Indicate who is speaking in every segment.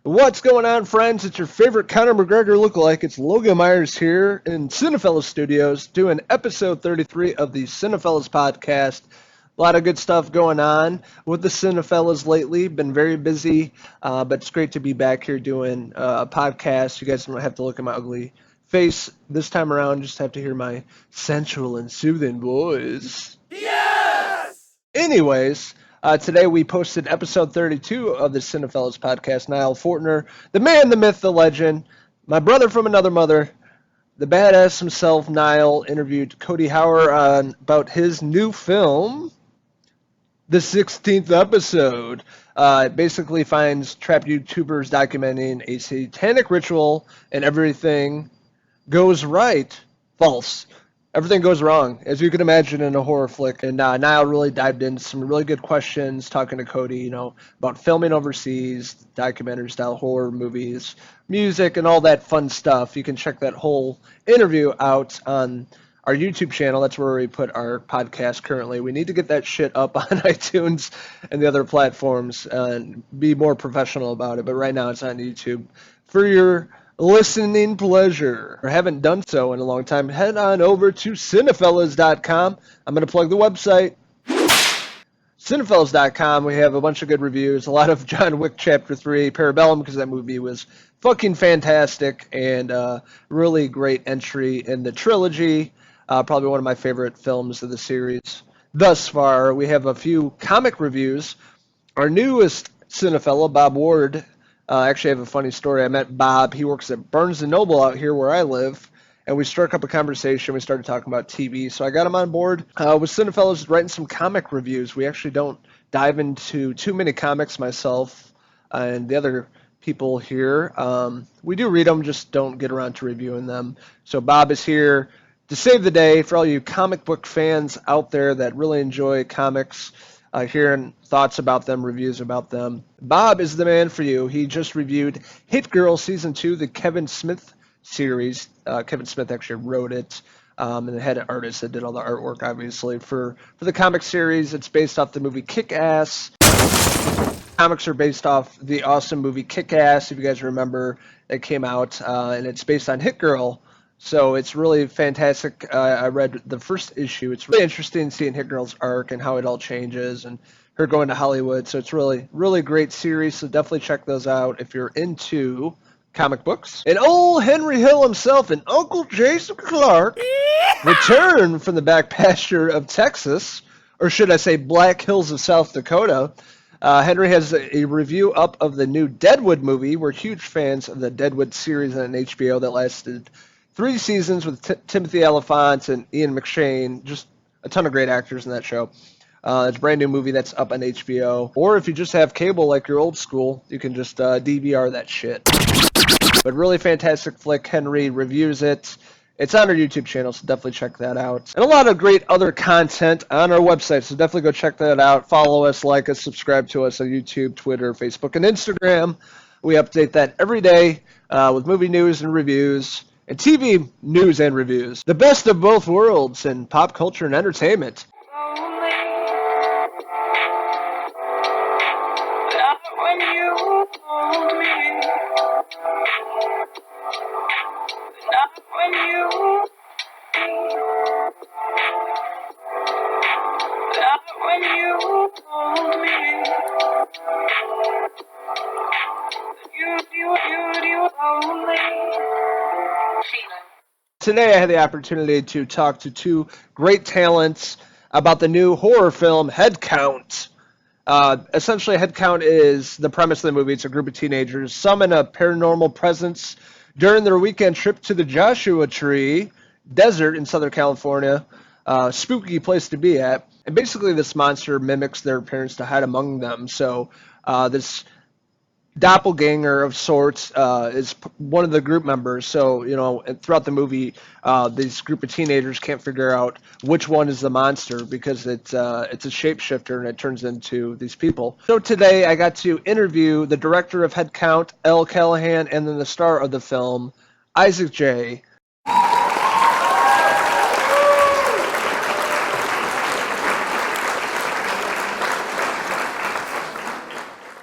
Speaker 1: What's going on, friends? It's your favorite Conor McGregor lookalike. It's Logan Myerz here in Cinephellas Studios doing episode 33 of the Cinephellas Podcast. A lot of good stuff going on with the Cinephellas lately. Been very busy, but it's great to be back here doing a podcast. You guys don't have to look at my ugly face this time around. Just have to hear my sensual and soothing voice.
Speaker 2: Yes!
Speaker 1: Anyways, today we posted episode 32 of the Cinephellas Podcast. Niall Fortner, the man, the myth, the legend, my brother from another mother, the badass himself, Niall, interviewed Cody Hauer about his new film, the 16th episode. It basically finds trapped YouTubers documenting a satanic ritual and everything goes right. False. Everything goes wrong, as you can imagine in a horror flick. And Niall really dived into some really good questions, talking to Cody, about filming overseas, documentary-style horror movies, music, and all that fun stuff. You can check that whole interview out on our YouTube channel. That's where we put our podcast currently. We need to get that shit up on iTunes and the other platforms and be more professional about it. But right now it's on YouTube. For your listening pleasure, or haven't done so in a long time, head on over to Cinephellas.com. I'm going to plug the website. Cinephellas.com. We have a bunch of good reviews, a lot of John Wick Chapter 3, Parabellum, because that movie was fucking fantastic, and really great entry in the trilogy. Probably one of my favorite films of the series thus far. We have a few comic reviews. Our newest Cinephella, Bob Ward. Actually, I have a funny story. I met Bob. He works at Barnes & Noble out here where I live, and we struck up a conversation. We started talking about TV, so I got him on board with Cinefellas writing some comic reviews. We actually don't dive into too many comics myself and the other people here. We do read them, just don't get around to reviewing them. So Bob is here to save the day for all you comic book fans out there that really enjoy comics. Hearing thoughts about them, reviews about them. Bob is the man for you. He just reviewed Hit Girl Season 2, the Kevin Smith series. Kevin Smith actually wrote it, and they had an artist that did all the artwork, obviously, for the comic series. It's based off the movie Kick-Ass. Comics are based off the awesome movie Kick-Ass, if you guys remember. It came out, and it's based on Hit Girl. So it's really fantastic. I read the first issue. It's really interesting seeing Hit Girl's arc and how it all changes and her going to Hollywood. So it's really, really great series. So definitely check those out if you're into comic books. And old Henry Hill himself and Uncle Jason Clark returned from the back pasture of Texas, or should I say Black Hills of South Dakota. Henry has a review up of the new Deadwood movie. We're huge fans of the Deadwood series on HBO that lasted 3 seasons with Timothy Olyphant and Ian McShane. Just a ton of great actors in that show. It's a brand new movie that's up on HBO. Or if you just have cable like you're old school, you can just DVR that shit. But really fantastic flick. Henry reviews it. It's on our YouTube channel, so definitely check that out. And a lot of great other content on our website, so definitely go check that out. Follow us, like us, subscribe to us on YouTube, Twitter, Facebook, and Instagram. We update that every day with movie news and reviews. And TV news and reviews. The best of both worlds in pop culture and entertainment. Today I had the opportunity to talk to 2 great talents about the new horror film Head Count. Essentially, Head Count is the premise of the movie. It's a group of teenagers summon a paranormal presence during their weekend trip to the Joshua Tree Desert in Southern California. Spooky place to be at. And basically this monster mimics their appearance to hide among them. So this doppelganger of sorts is one of the group members. So, throughout the movie, this group of teenagers can't figure out which one is the monster because it's a shapeshifter and it turns into these people. So today I got to interview the director of Head Count, Elle Callahan, and then the star of the film, Isaac J.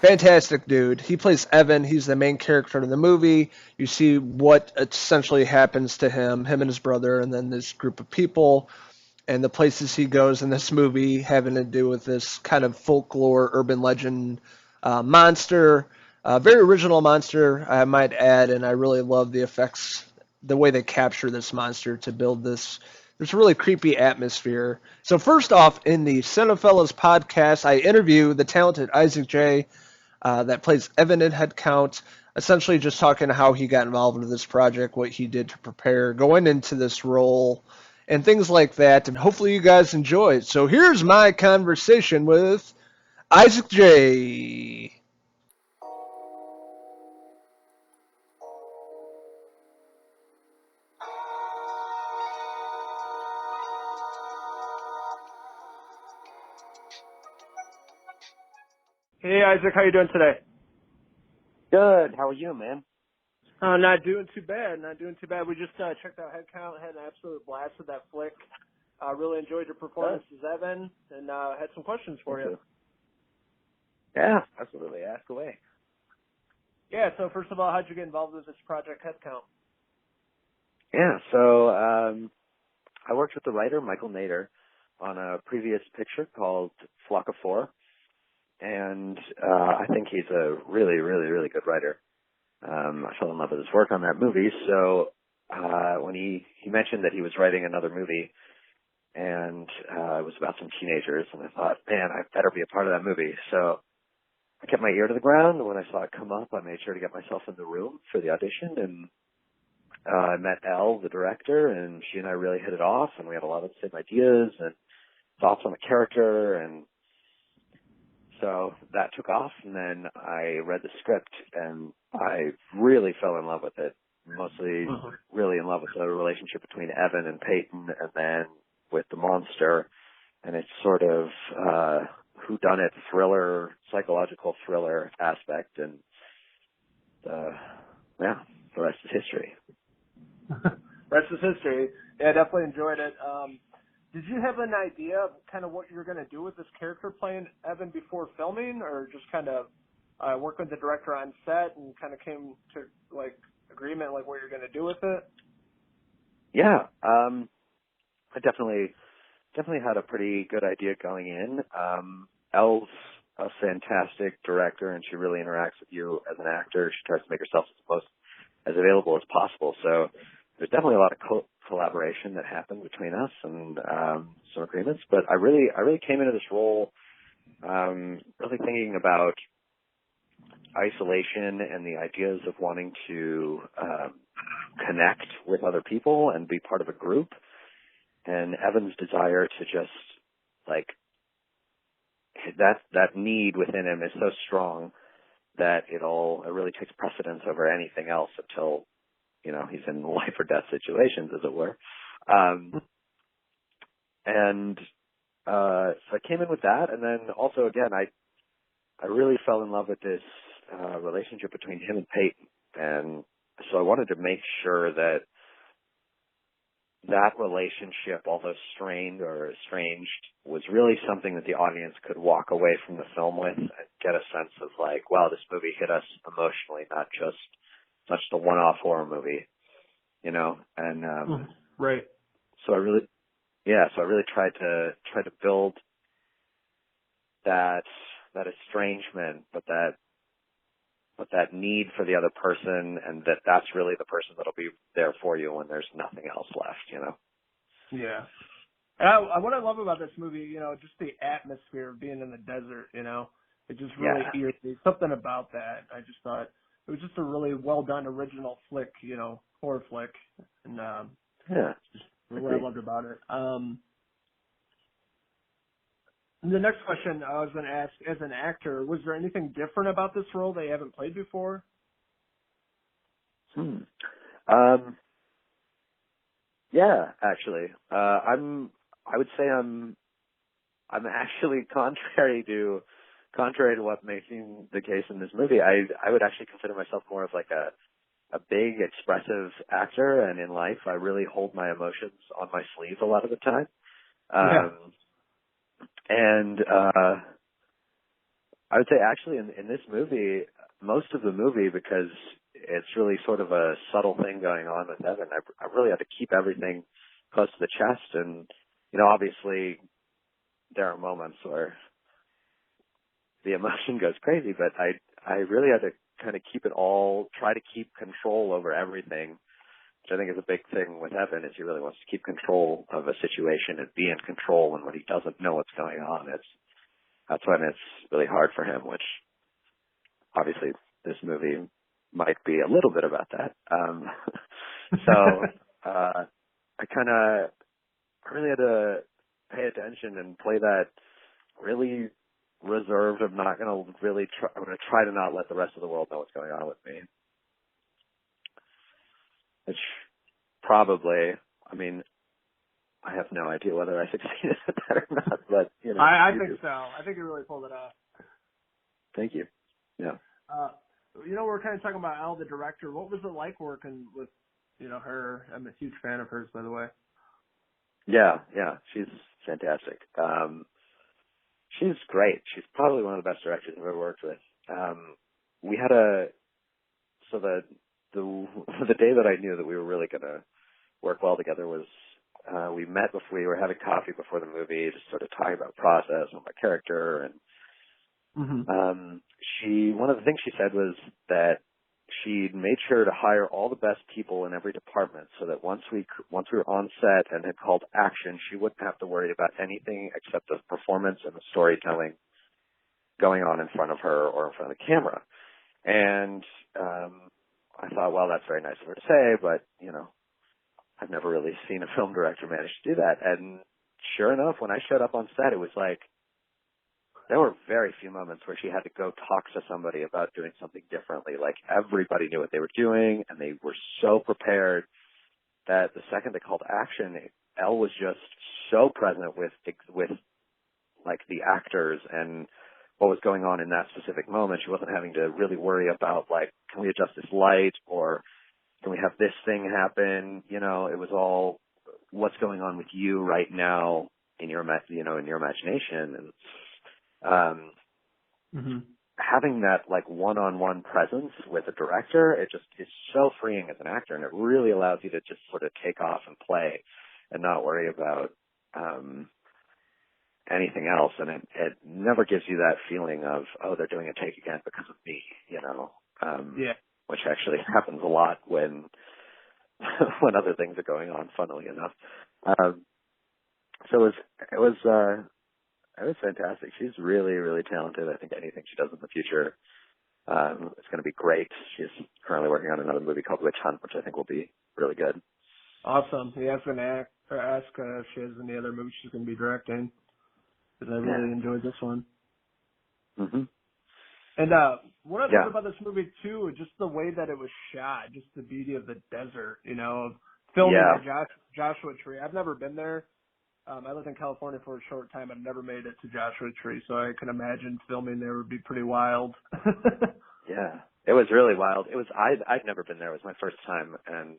Speaker 1: fantastic dude. He plays Evan. He's the main character in the movie. You see what essentially happens to him and his brother, and then this group of people, and the places he goes in this movie having to do with this kind of folklore, urban legend monster. Very original monster, I might add, and I really love the effects, the way they capture this monster to build this really creepy atmosphere. So first off, in the Cinephellas podcast, I interview the talented Isaac J. That plays Evan in Headcount, essentially just talking how he got involved in this project, what he did to prepare going into this role, and things like that. And hopefully you guys enjoy it. So here's my conversation with Isaac J. Hey Isaac, how you doing today?
Speaker 2: Good. How are you, man?
Speaker 1: Not doing too bad. Not doing too bad. We just checked out Headcount, had an absolute blast with that flick. Really enjoyed your performance as Evan, and had some questions for you.
Speaker 2: Yeah, absolutely. Ask away.
Speaker 1: Yeah. So first of all, how'd you get involved with this project, Headcount?
Speaker 2: Yeah. So I worked with the writer Michael Nader on a previous picture called Flock of Four, and I think he's a really, really, really good writer. I fell in love with his work on that movie. So when he mentioned that he was writing another movie, and it was about some teenagers, and I thought, man, I better be a part of that movie. So I kept my ear to the ground. When I saw it come up, I made sure to get myself in the room for the audition, and I met Elle, the director, and she and I really hit it off, and we had a lot of the same ideas and thoughts on the character, and so that took off, and then I read the script, and I really fell in love with it, mostly really in love with the relationship between Evan and Peyton, and then with the monster, and it's sort of whodunit thriller, psychological thriller aspect, and yeah, the rest is history.
Speaker 1: Rest is history. Yeah, I definitely enjoyed it. Did you have an idea of kind of what you were going to do with this character playing Evan before filming, or just kind of work with the director on set and kind of came to like agreement like what you're going to do with it?
Speaker 2: Yeah, I definitely had a pretty good idea going in. Elle's a fantastic director, and she really interacts with you as an actor. She tries to make herself as available as possible. So there's definitely a lot of collaboration that happened between us, and some agreements. But I really came into this role really thinking about isolation and the ideas of wanting to connect with other people and be part of a group. And Evan's desire to just like that need within him is so strong that it really takes precedence over anything else until, you know, he's in life or death situations, as it were. So I came in with that, and then also again I really fell in love with this relationship between him and Peyton, and so I wanted to make sure that relationship, although strained or estranged, was really something that the audience could walk away from the film with and get a sense of like, wow, this movie hit us emotionally, not just a one-off horror movie, you know. And
Speaker 1: right.
Speaker 2: So I really tried to build that estrangement, but that need for the other person, and that's really the person that'll be there for you when there's nothing else left, you know?
Speaker 1: Yeah. And what I love about this movie, you know, just the atmosphere of being in the desert, you know, it just really eerie. Something about that. I just thought it was just a really well done original flick, you know, horror flick. And just what I loved about it. The next question I was going to ask, as an actor, was there anything different about this role that you haven't played before?
Speaker 2: Yeah, actually, I would say I'm actually contrary to what may seem the case in this movie. I would actually consider myself more of like a big, expressive actor, and in life, I really hold my emotions on my sleeve a lot of the time. And I would say actually in this movie, most of the movie, because it's really sort of a subtle thing going on with Evan, I really had to keep everything close to the chest. And, obviously there are moments where the emotion goes crazy, but I really had to kind of keep it all, try to keep control over everything, which I think is a big thing with Evan, is he really wants to keep control of a situation and be in control. And when he doesn't know what's going on, that's when it's really hard for him, which obviously this movie might be a little bit about that. I really had to pay attention and play that really reserved. I'm going to try to not let the rest of the world know what's going on with me. Which probably, I have no idea whether I succeeded at that or not, but,
Speaker 3: I think so. I think you really pulled it off.
Speaker 2: Thank you. Yeah.
Speaker 3: We're kind of talking about Elle, the director. What was it like working with, her? I'm a huge fan of hers, by the way.
Speaker 2: Yeah, she's fantastic. She's great. She's probably one of the best directors I've ever worked with. We had the day that I knew that we were really going to work well together was, we met before, we were having coffee before the movie, just sort of talking about process and my character. And one of the things she said was that she made sure to hire all the best people in every department, so that once we were on set and had called action, she wouldn't have to worry about anything except the performance and the storytelling going on in front of her or in front of the camera. And I thought, well, that's very nice of her to say, but I've never really seen a film director manage to do that. And sure enough, when I showed up on set, it was like, there were very few moments where she had to go talk to somebody about doing something differently. Like, everybody knew what they were doing, and they were so prepared that the second they called action, Elle was just so present with like the actors and what was going on in that specific moment. She wasn't having to really worry about, like, can we adjust this light, or can we have this thing happen? It was all, what's going on with you right now in your imagination. And having that, like, one-on-one presence with a director, it just is so freeing as an actor, and it really allows you to just sort of take off and play and not worry about anything else. And it never gives you that feeling of, oh, they're doing a take again because of me, which actually happens a lot when other things are going on, funnily enough. So it was fantastic. She's really, really talented. I think anything she does in the future is going to be great. She's currently working on another movie called Witch Hunt, which I think will be really good.
Speaker 3: Awesome. Yeah, I was going to ask if she has any other movies she's going to be directing, because I really enjoyed this one. And what I love about this movie, too, is just the way that it was shot, just the beauty of the desert, of filming at Joshua Tree. I've never been there. I lived in California for a short time. I've never made it to Joshua Tree, so I can imagine filming there would be pretty wild.
Speaker 2: Yeah, it was really wild. It was I'd never been there. It was my first time, and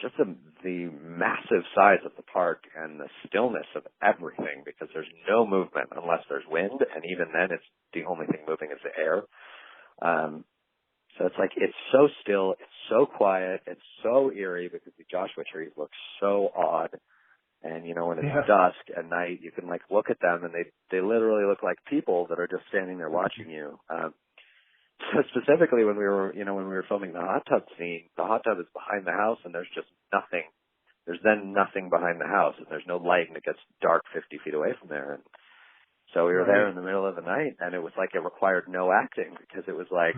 Speaker 2: just the massive size of the park and the stillness of everything, because there's no movement unless there's wind, and even then it's the only thing moving is the air. So it's like, it's so still, it's so quiet, it's so eerie, because the Joshua trees look so odd. And, when it's dusk at night, you can, like, look at them, and they literally look like people that are just standing there watching you. So specifically when we were filming the hot tub scene, the hot tub is behind the house, and there's just nothing. There's then nothing behind the house, and there's no light, and it gets dark 50 feet away from there. And so we were there in the middle of the night, and it was like it required no acting, because it was like,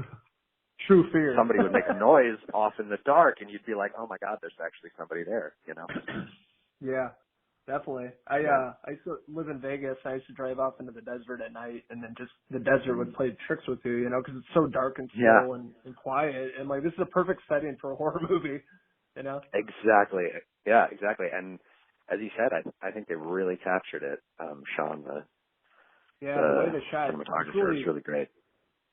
Speaker 3: true fear.
Speaker 2: Somebody would make a noise off in the dark, and you'd be like, oh my God, there's actually somebody there,
Speaker 3: Yeah, definitely. I used to live in Vegas. I used to drive off into the desert at night, and then just the desert would play tricks with you, because it's so dark and still and quiet. And, like, this is a perfect setting for a horror movie,
Speaker 2: Exactly. Yeah, exactly. And as you said, I think they really captured it. Sean, the
Speaker 3: way they shot
Speaker 2: cinematographer, is really great.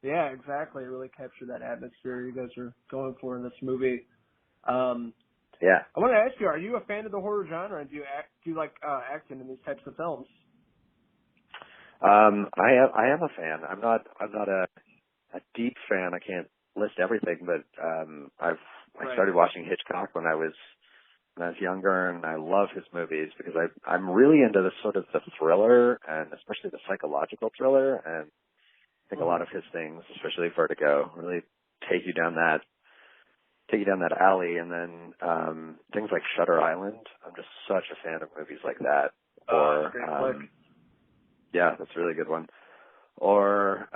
Speaker 3: Yeah, exactly. It really captured that atmosphere you guys are going for in this movie. I want to ask you, are you a fan of the horror genre, and do you like acting in these types of films?
Speaker 2: I am a fan. I'm not a deep fan. I can't list everything, but I started watching Hitchcock when I was younger, and I love his movies because I'm really into the sort of the thriller and especially the psychological thriller, and I think a lot of his things, especially Vertigo, really take you down that alley. And then things like Shutter Island, I'm just such a fan of movies like that. Or yeah, that's a really good one. Or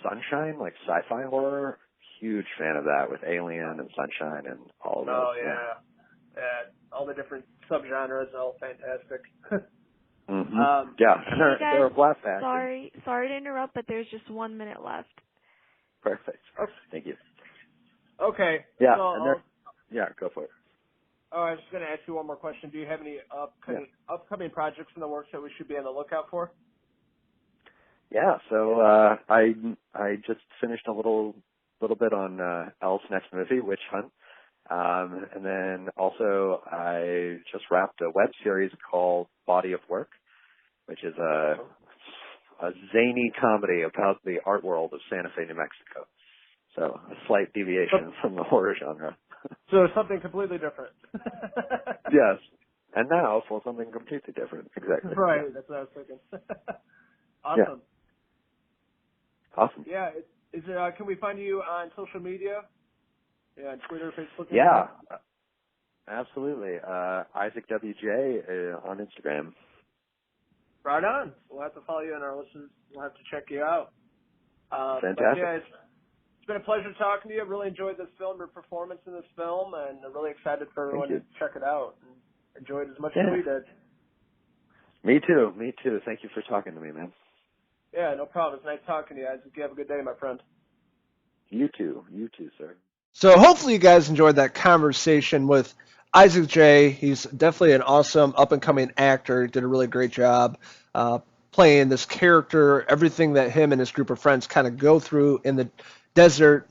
Speaker 2: Sunshine, like sci-fi horror, huge fan of that with Alien and Sunshine and all of those.
Speaker 3: Oh yeah, all the different subgenres, all fantastic.
Speaker 2: Mm-hmm. Yeah, and they're a blast to act.
Speaker 4: Sorry to interrupt, but there's just 1 minute left.
Speaker 2: Perfect.
Speaker 3: Okay.
Speaker 2: Thank you.
Speaker 3: Okay.
Speaker 2: Yeah,
Speaker 3: so
Speaker 2: go for it.
Speaker 3: Oh, I was just going to ask you one more question. Do you have any upcoming projects in the works that we should be on the lookout for?
Speaker 2: Yeah, so I just finished a little bit on Elle's next movie, Witch Hunt, and then also I just wrapped a web series called Body of Work, which is a zany comedy about the art world of Santa Fe, New Mexico. So a slight deviation from the horror genre.
Speaker 3: So something completely different.
Speaker 2: Yes. And now for something completely different. Exactly.
Speaker 3: Right. That's what I was thinking. Awesome.
Speaker 2: Yeah. Awesome.
Speaker 3: Yeah. Is it, can we find you on social media? Yeah, on Twitter, Facebook?
Speaker 2: Yeah. Absolutely. Isaac WJ on Instagram.
Speaker 3: Right on. We'll have to follow you, and our listeners will have to check you out.
Speaker 2: Fantastic.
Speaker 3: Yeah, it's been a pleasure talking to you. I really enjoyed this film, your performance in this film, and I'm really excited for everyone to check it out and enjoy it as much as we did.
Speaker 2: Me too. Thank you for talking to me, man.
Speaker 3: Yeah, no problem. It's nice talking to you, Isaac. You have a good day, my friend.
Speaker 2: You too, sir.
Speaker 1: So hopefully you guys enjoyed that conversation with Isaac J. He's definitely an awesome up-and-coming actor. He did a really great job playing this character, everything that him and his group of friends kind of go through in the desert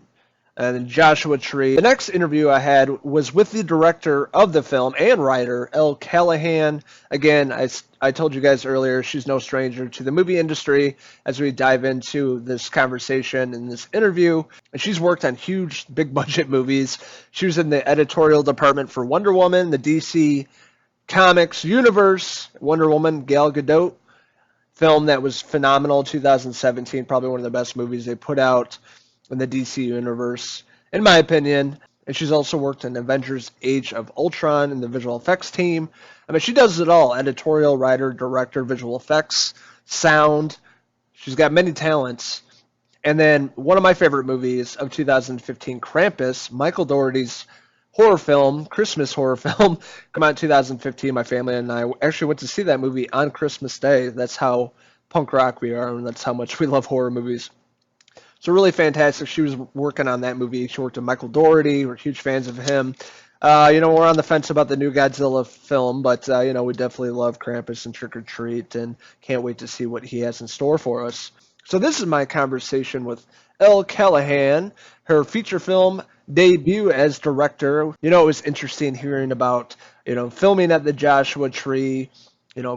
Speaker 1: and Joshua Tree. The next interview I had was with the director of the film and writer, Elle Callahan. Again, I told you guys earlier, she's no stranger to the movie industry as we dive into this conversation and this interview. And she's worked on huge, big-budget movies. She was in the editorial department for Wonder Woman, the DC Comics universe, Wonder Woman, Gal Gadot film that was phenomenal, 2017, probably one of the best movies they put out in the DC universe, in my opinion. And she's also worked in Avengers Age of Ultron in the visual effects team. I mean, she does it all. Editorial, writer, director, visual effects, sound. She's got many talents. And then one of my favorite movies of 2015, Krampus, Michael Dougherty's horror film, Christmas horror film, come out in 2015. My family and I actually went to see that movie on Christmas Day. That's how punk rock we are, and that's how much we love horror movies. So really fantastic. She was working on that movie. She worked with Michael Dougherty. We're huge fans of him. We're on the fence about the new Godzilla film, but, we definitely love Krampus and Trick or Treat and can't wait to see what he has in store for us. So this is my conversation with Elle Callahan, her feature film debut as director. It was interesting hearing about, filming at the Joshua Tree,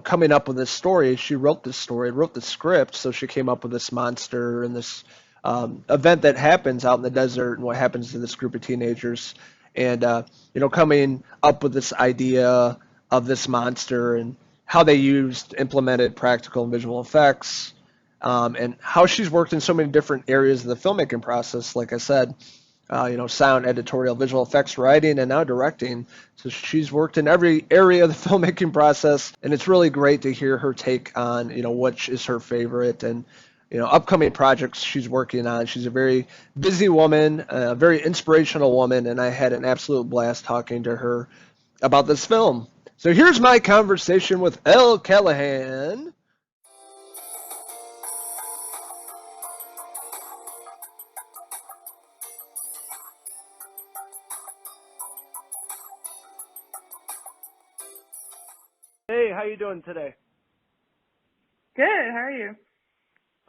Speaker 1: coming up with this story. She wrote this story, wrote the script, so she came up with this monster and this event that happens out in the desert and what happens to this group of teenagers. And, coming up with this idea of this monster and how they implemented practical and visual effects, and how she's worked in so many different areas of the filmmaking process, like I said, sound, editorial, visual effects, writing, and now directing. So she's worked in every area of the filmmaking process, and it's really great to hear her take on, which is her favorite and, upcoming projects she's working on. She's a very busy woman, a very inspirational woman, and I had an absolute blast talking to her about this film. So here's my conversation with Elle Callahan.
Speaker 3: Hey, how you doing today?
Speaker 5: Good. How are you?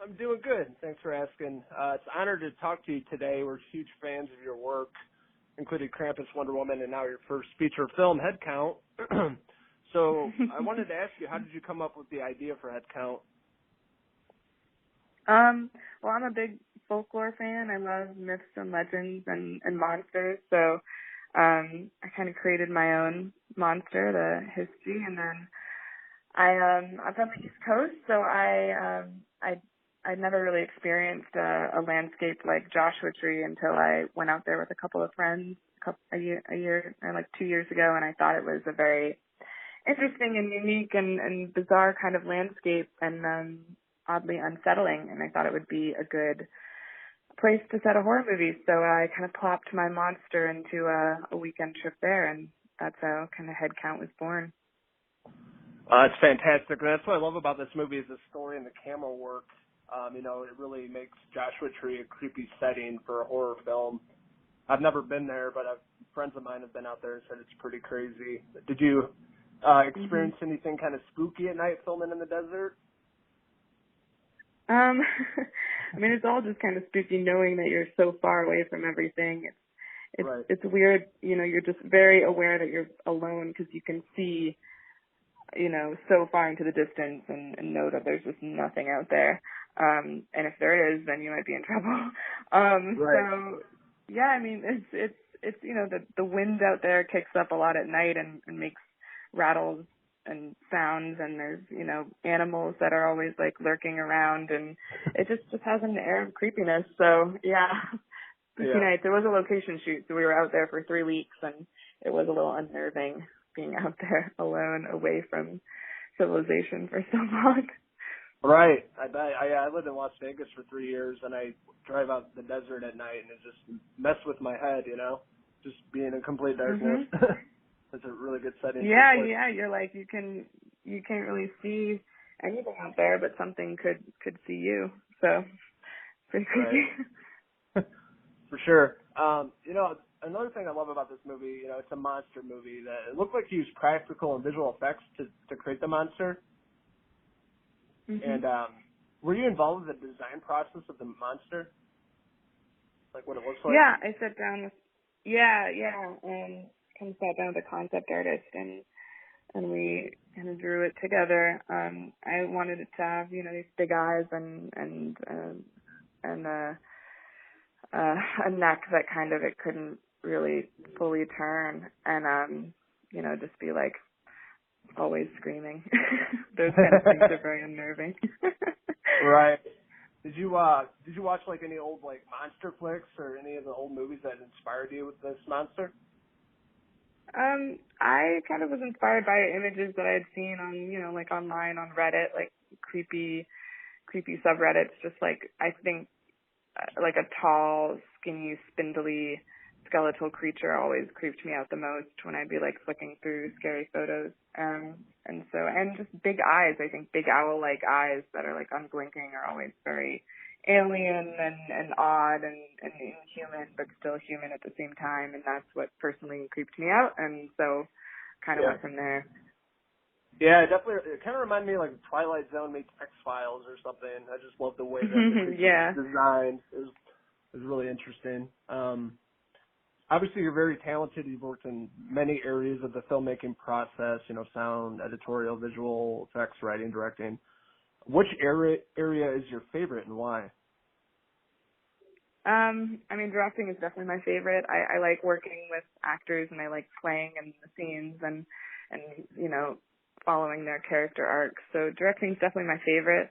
Speaker 3: I'm doing good. Thanks for asking. It's an honor to talk to you today. We're huge fans of your work, including Krampus, Wonder Woman, and now your first feature film, Head Count. So I wanted to ask you, how did you come up with the idea for Head Count?
Speaker 5: Well, I'm a big folklore fan. I love myths and legends and monsters. So, I kind of created my own monster, the history, and then I'm from the East Coast, so I'd never really experienced a landscape like Joshua Tree until I went out there with a couple of friends a year or like 2 years ago, and I thought it was a very interesting and unique and bizarre kind of landscape and oddly unsettling, and I thought it would be a good place to set a horror movie. So I kind of plopped my monster into a weekend trip there, and that's how kind of head count was born.
Speaker 3: It's fantastic. And that's what I love about this movie is the story and the camera work. It really makes Joshua Tree a creepy setting for a horror film. I've never been there, but friends of mine have been out there and said it's pretty crazy. Did you experience anything kind of spooky at night filming in the desert?
Speaker 5: I mean, it's all just kind of spooky knowing that you're so far away from everything. It's weird, you're just very aware that you're alone because you can see, so far into the distance and know that there's just nothing out there. And if there is, then you might be in trouble. So yeah, I mean, it's the wind out there kicks up a lot at night and makes rattles and sounds, and there's, animals that are always like lurking around, and it just has an air of creepiness. So yeah, spooky nights. It was a location shoot, so we were out there for 3 weeks, and it was a little unnerving being out there alone, away from civilization for so long.
Speaker 3: Right. I bet. I lived in Las Vegas for 3 years, and I drive out the desert at night, and it just messed with my head, just being in complete darkness. It's a really good setting.
Speaker 5: Yeah. You're like, you can't really see anything out there, but something could see you. So, pretty creepy.
Speaker 3: Right. For sure. Another thing I love about this movie, it's a monster movie. That it looked like he used practical and visual effects to create the monster. And were you involved with the design process of the monster? Like what it looks like?
Speaker 5: Yeah, I sat down with and kind of sat down with a concept artist and we kind of drew it together. I wanted it to have, these big eyes and a neck that kind of it couldn't really fully turn and just be like always screaming. Those kind of things are very unnerving.
Speaker 3: Right. Did you watch like any old like monster flicks or any of the old movies that inspired you with this monster?
Speaker 5: I kind of was inspired by images that I had seen on, like online on Reddit, like creepy subreddits, just like, I think, like a tall, skinny, spindly, skeletal creature always creeped me out the most when I'd be like flicking through scary photos. And just big eyes, I think big owl-like eyes that are like unblinking are always very alien and odd and inhuman, but still human at the same time. And that's what personally creeped me out. And so kind of went from there.
Speaker 3: Yeah, definitely. It kind of reminded me of like Twilight Zone meets X-Files or something. I just love the way that the creature was designed. It was really interesting. Obviously, you're very talented. You've worked in many areas of the filmmaking process, sound, editorial, visual effects, writing, directing. Which area is your favorite and why?
Speaker 5: I mean, directing is definitely my favorite. I like working with actors and I like playing in the scenes and following their character arcs. So directing is definitely my favorite.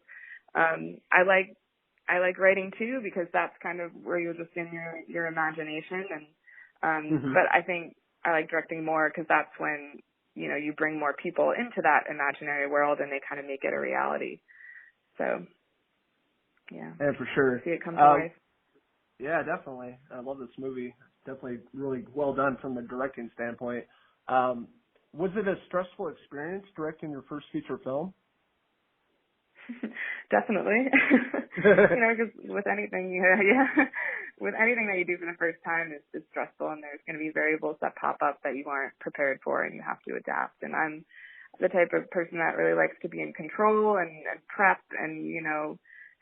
Speaker 5: I like writing too because that's kind of where you're just in your imagination but I think I like directing more because that's when, you bring more people into that imaginary world and they kind of make it a reality. So, yeah.
Speaker 3: Yeah, for sure.
Speaker 5: See it come to life.
Speaker 3: Yeah, definitely. I love this movie. Definitely really well done from the directing standpoint. Was it a stressful experience directing your first feature film?
Speaker 5: Definitely. Because with anything, with anything that you do for the first time, it's stressful, and there's going to be variables that pop up that you aren't prepared for, and you have to adapt. And I'm the type of person that really likes to be in control and prep and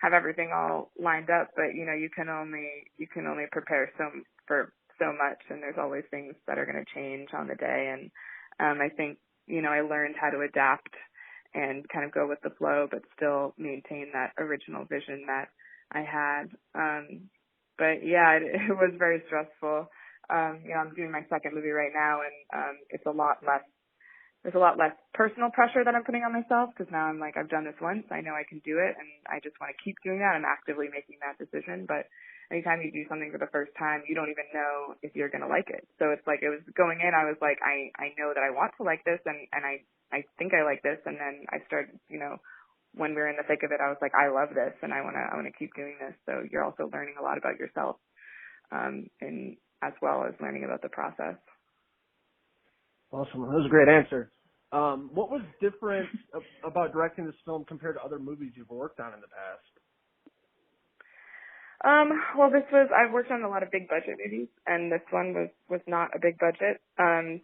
Speaker 5: have everything all lined up. But you can only prepare for so much, and there's always things that are going to change on the day. And I think I learned how to adapt and kind of go with the flow, but still maintain that original vision that I had. But yeah, it was very stressful. I'm doing my second movie right now, and there's a lot less personal pressure that I'm putting on myself, because now I'm like, I've done this once, I know I can do it, and I just want to keep doing that. I'm actively making that decision. But anytime you do something for the first time, you don't even know if you're going to like it. So it's like, it was going in, I was like, I know that I want to like this, and I think I like this. And then I started, when we were in the thick of it, I was like, I love this, and I want to keep doing this. So you're also learning a lot about yourself, and as well as learning about the process.
Speaker 3: Awesome. That was a great answer. What was different about directing this film compared to other movies you've worked on in the past?
Speaker 5: Well, I've worked on a lot of big budget movies, and this one was not a big budget.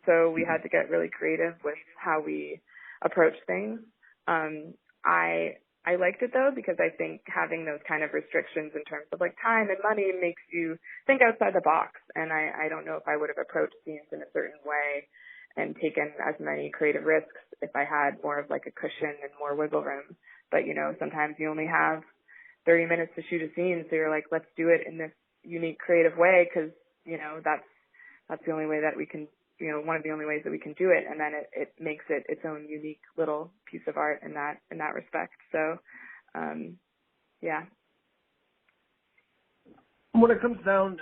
Speaker 5: So we had to get really creative with how we approach things. I liked it though, because I think having those kind of restrictions in terms of like time and money makes you think outside the box. And I don't know if I would have approached scenes in a certain way and taken as many creative risks if I had more of like a cushion and more wiggle room. But sometimes you only have 30 minutes to shoot a scene, so you're like, let's do it in this unique creative way, because that's the only way that we can, one of the only ways that we can do it, and then it makes it its own unique little piece of art in that respect. So yeah.
Speaker 3: When it comes down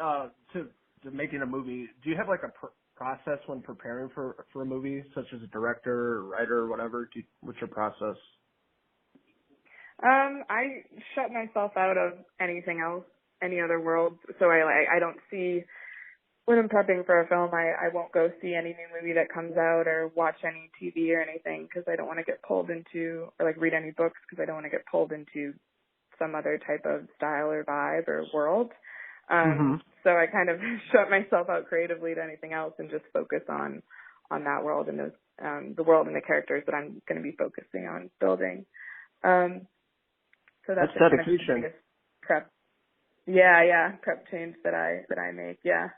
Speaker 3: to making a movie, do you have like a process when preparing for a movie, such as a director or writer or whatever? What's your process?
Speaker 5: I shut myself out of anything else, any other world. So I don't see, when I'm prepping for a film, I won't go see any new movie that comes out or watch any TV or anything, because I don't want to get pulled into, or like read any books, because I don't want to get pulled into some other type of style or vibe or world. So I kind of shut myself out creatively to anything else and just focus on that world and those, the world and the characters that I'm going to be focusing on building. So that's
Speaker 3: dedication.
Speaker 5: Kind of prep. Yeah, prep change that I make. Yeah.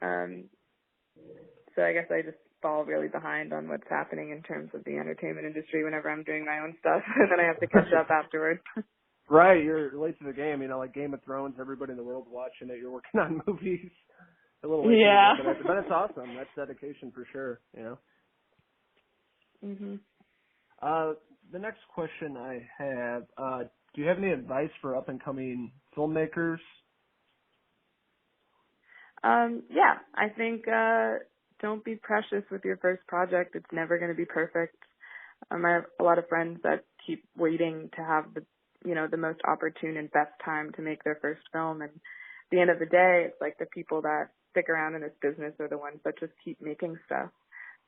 Speaker 5: So I guess I just fall really behind on what's happening in terms of the entertainment industry whenever I'm doing my own stuff, and then I have to catch up afterwards.
Speaker 3: Right, you're late to the game. Like Game of Thrones, everybody in the world watching it. You're working on movies. A little late.
Speaker 5: Yeah.
Speaker 3: But it's awesome. That's dedication for sure.
Speaker 5: Mhm.
Speaker 3: The next question I have: do you have any advice for up and coming filmmakers?
Speaker 5: Yeah, I think don't be precious with your first project. It's never going to be perfect. I have a lot of friends that keep waiting to have the most opportune and best time to make their first film. And at the end of the day, it's like the people that stick around in this business are the ones that just keep making stuff.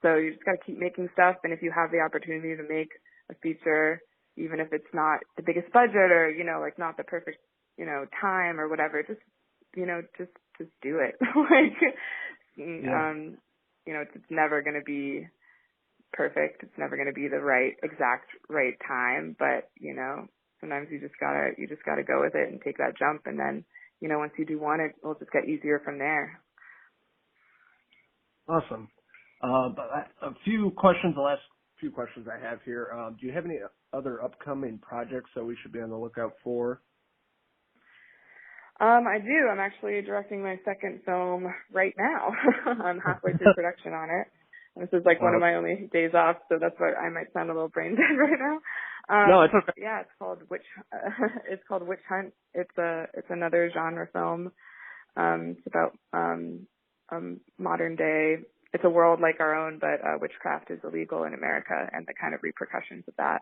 Speaker 5: So you just got to keep making stuff. And if you have the opportunity to make a feature, even if it's not the biggest budget or, like not the perfect, time or whatever, just do it. It's never going to be perfect. It's never going to be the exact right time, but, sometimes you just gotta go with it and take that jump. And then, once you do one, it will just get easier from there.
Speaker 3: Awesome. A few questions, the last few questions I have here. Do you have any other upcoming projects that we should be on the lookout for?
Speaker 5: I do. I'm actually directing my second film right now. I'm halfway through production on it. This is like one of my only days off, so that's why I might sound a little brain dead right now.
Speaker 3: No, it's okay.
Speaker 5: Yeah, it's called Witch Hunt. It's another genre film. It's about modern day. It's a world like our own, but witchcraft is illegal in America and the kind of repercussions of that.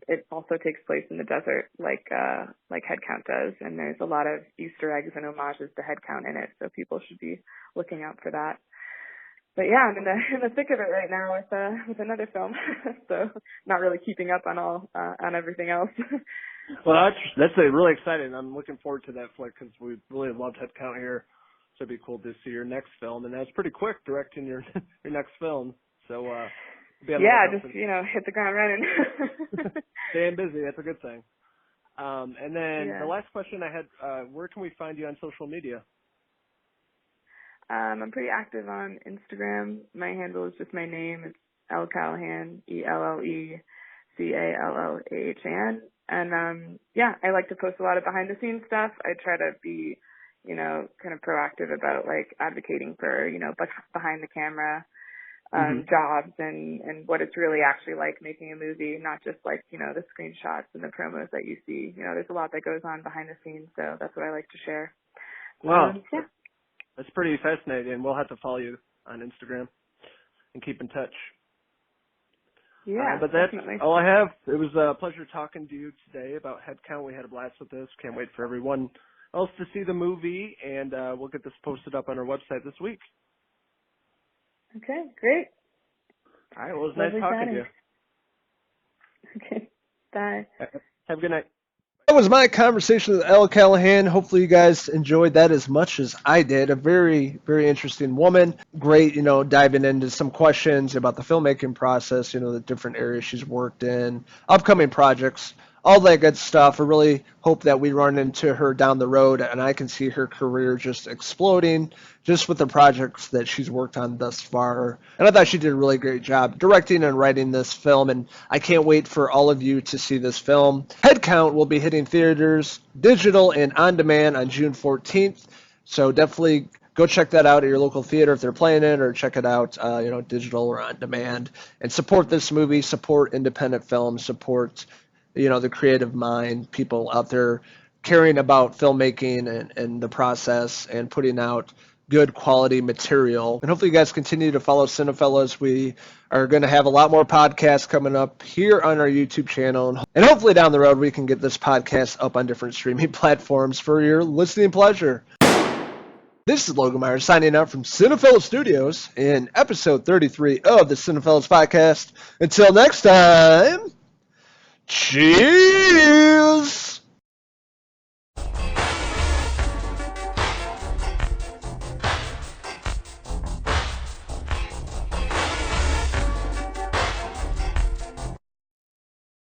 Speaker 5: It also takes place in the desert, like Headcount does, and there's a lot of Easter eggs and homages to Headcount in it, so people should be looking out for that. But yeah, I'm in the thick of it right now with another film, so not really keeping up on everything else.
Speaker 3: Well, that's really exciting. I'm looking forward to that flick because we really loved Headcount here, so it'd be cool to see your next film. And that's pretty quick directing your next film, so.
Speaker 5: Yeah, just hit the ground running.
Speaker 3: Staying busy, that's a good thing. And then the last question I had: where can we find you on social media?
Speaker 5: I'm pretty active on Instagram. My handle is just my name. It's Elle Callahan, ELLE Callahan. And yeah, I like to post a lot of behind the scenes stuff. I try to be, you know, kind of proactive about like advocating for, you know, behind the camera jobs and what it's really actually like making a movie, not just like, you know, the screenshots and the promos that you see. You know, there's a lot that goes on behind the scenes, so that's what I like to share.
Speaker 3: Wow.
Speaker 5: Yeah.
Speaker 3: That's pretty fascinating. We'll have to follow you on Instagram and keep in touch.
Speaker 5: Yeah,
Speaker 3: but that's
Speaker 5: definitely.
Speaker 3: all I have. It was a pleasure talking to you today about Headcount. We had a blast with this. Can't wait for everyone else to see the movie, and we'll get this posted up on our website this week.
Speaker 5: Okay, great.
Speaker 3: All right, well, it was nice talking to you.
Speaker 5: Okay, bye.
Speaker 3: Have a good night.
Speaker 1: That was my conversation with Elle Callahan. Hopefully you guys enjoyed that as much as I did. A very, very interesting woman. Great, you know, diving into some questions about the filmmaking process, you know, the different areas she's worked in, upcoming projects, all that good stuff. I really hope that we run into her down the road and I can see her career just exploding just with the projects that she's worked on thus far. And I thought she did a really great job directing and writing this film, and I can't wait for all of you to see this film. Headcount will be hitting theaters, digital, and on demand on June 14th. So definitely go check that out at your local theater if they're playing it, or check it out, you know, digital or on demand. And support this movie, support independent films, support, you know, the creative mind, people out there caring about filmmaking and the process and putting out good quality material. And hopefully you guys continue to follow Cinephellas. We are going to have a lot more podcasts coming up here on our YouTube channel. And hopefully down the road we can get this podcast up on different streaming platforms for your listening pleasure. This is Logan Myerz signing out from Cinephellas Studios in episode 33 of the Cinephellas Podcast. Until next time, cheers!